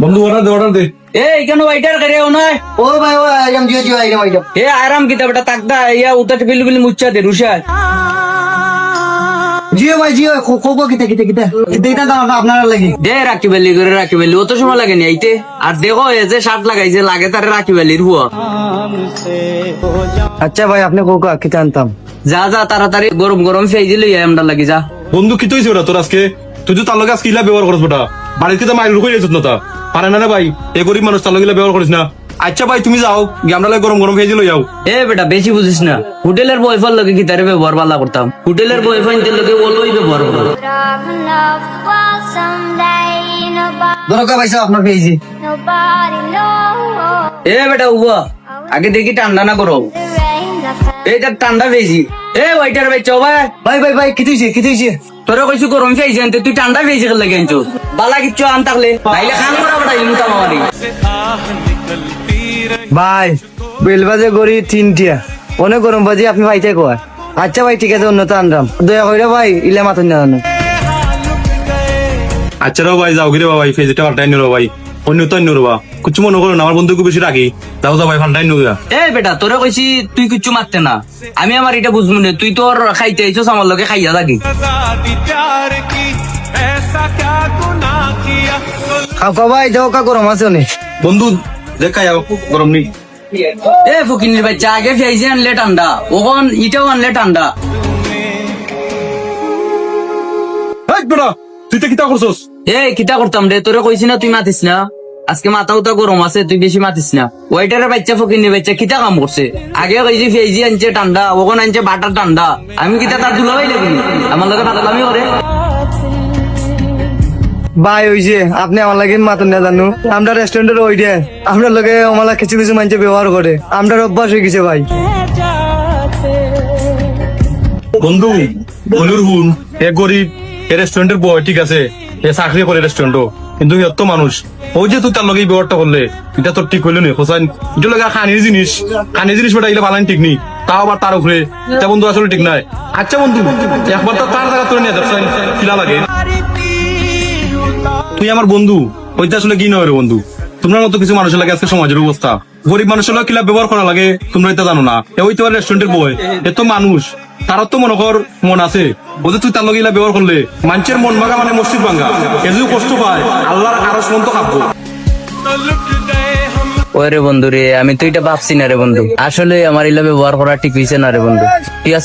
বন্ধু অর্ডার দে এই কেন ওয়াইটার করে নয় ও ভাই ও আইলাম জিও আইলাম এ আরাম কিতা বেটা তাকদা ইয়া উতাট বিল মুচ্ছা দে রুশা জিও ভাই জিও কোকো কিতা দাও আপনারা লাগি দে রাখি বেলি করে রাখি বেলি অত সময় লাগে নি আইতে আর দেখো এ যে শার্ট লাগাইছে লাগে তারে রাখি বেলির হুয়া আচ্ছা ভাই আপনি কোকো কিতা আনতাম যা যা তাড়াতাড়ি গরম গরম ফেই দিলে আমরা লাগি যা বন্ধু কি তৈছে ওরা তোর আজকে তুই তো তার লগে আজকে ইলা ব্যবহার করিস বেটা বাড়িতে তো মাইল রুকই যাইছ না তা পারে না রে ভাই এ গরিব মানুষ তার লগে ইলা ব্যবহার করিস না আচ্ছা ভাই তুমি যাও গিয়ে আমরা গরম গরম ভেজে লই যাও এ বেটা বেশি বুঝিস না হোটেলের বয়ফার লগে কি তারে ব্যবহার বালা করতাম হোটেলের বয়ফ্রেন্ডের লগে ওলই ব্যবহার করতাম দরকার ভাই আপনার পেয়েছি এ বেটা উবা আগে দেখি ঠান্ডা না করো এইটা ঠান্ডা বেশি এ ওইটার ভাই চো ভাই ভাই ভাই ভাই কি তুইছে তোরা কইছু গরম ফেইছে আনতে তুই ঠান্ডা ফেইছে লাগে আনছো বালা কিচ্ছু আন থাকলে তাইলে খান করা বড়াই মুতা মারি ভাই বেলবাজে গড়ি 3টিয়া অনেক গরম বাজি আপনি ভাইতে কয় আচ্ছা ভাই ঠিক আছে অন্যত আনরাম দয়া কইরা ভাই ইলে মাথন না জানো আচ্ছা রে ভাই যাও গিরে ভাই ফেজটা পাল্টাই নিও ভাই অন্য তো অন্য রবা কিছু মনে করো না আমার বন্ধুকে বেশি রাখি যাও যাও ভাই পাল্টাই নিও এ বেটা তোরা কইছি তুই কিচ্ছু মারতে না আমি আমার এটা বুঝবো না তুই তোর খাইতে আইছস আমার লগে খাইয়া থাকি খাও ভাই যাও কা গরম আছে অনেক বন্ধু দেখা যাও গরম নেই এ ফকিনির বাচ্চা আগে ফেইছে আনলে ঠান্ডা ওখন ইটাও আনলে ঠান্ডা বেটা তুই তো কিতা করছস এ কিতা করতাম রে তোরে কইছি না তুই মাতিস না আজকে মাথা উতা গরম আছে তুই বেশি মাতিস না ওইটারে বাচ্চা ফকিনির বাচ্চা কিতা কাম করছে আগে কইছি ফেইজি আনছে ঠান্ডা ওখন আনছে বাটার ঠান্ডা আমি কিতা তার দুলাভাই লাগি আমার লগে ফাতালামি করে ভাই ওই যে আপনি আমার লাগে মাথন না জানো আমরা রেস্টুরেন্টের ওইটা আপনার লগে আমার কিছু কিছু মানুষ ব্যবহার করে আমরা অভ্যাস হয়ে গেছে ভাই বন্ধু বলুর হুন এ গরিব এ রেস্টুরেন্টের বয় ঠিক আছে এ চাকরি করে রেস্টুরেন্টও কিন্তু এত মানুষ ওই যে তুই তার লগে ব্যবহারটা করলে এটা তোর ঠিক হইলো নি হোসাইন এটা লগে খানির জিনিস বেটা এগুলো ভালো ঠিক নেই তাও আবার তার উপরে তা বন্ধু আসলে ঠিক নাই আচ্ছা বন্ধু একবার তো তার জায়গা তোর নিয়ে যাচ্ছেন কিলা লাগে তুই আমার বন্ধু ওইটা আসলে কি নয় রে বন্ধু তোমরা মতো কিছু মানুষের লাগে আজকে সমাজের অবস্থা গরিব মানুষের লাগে কিলা ব্যবহার করা লাগে তোমরা এটা জানো না ওই তো রেস্টুরেন্টের বই এত মানুষ তারও তো মনে কর মন আছে বুঝে তুই তার লগে ইলা ব্যবহার করলে মানুষের মন ভাঙা মানে মসজিদ ভাঙা এ যদি কষ্ট পায় আল্লাহর আরো মন তো খাবো ওরে বন্ধু রে আমি তো এটা ভাবছি না রে বন্ধু আসলে আমার ইলা ব্যবহার করা ঠিক হইছে না রে বন্ধু তুই আজকে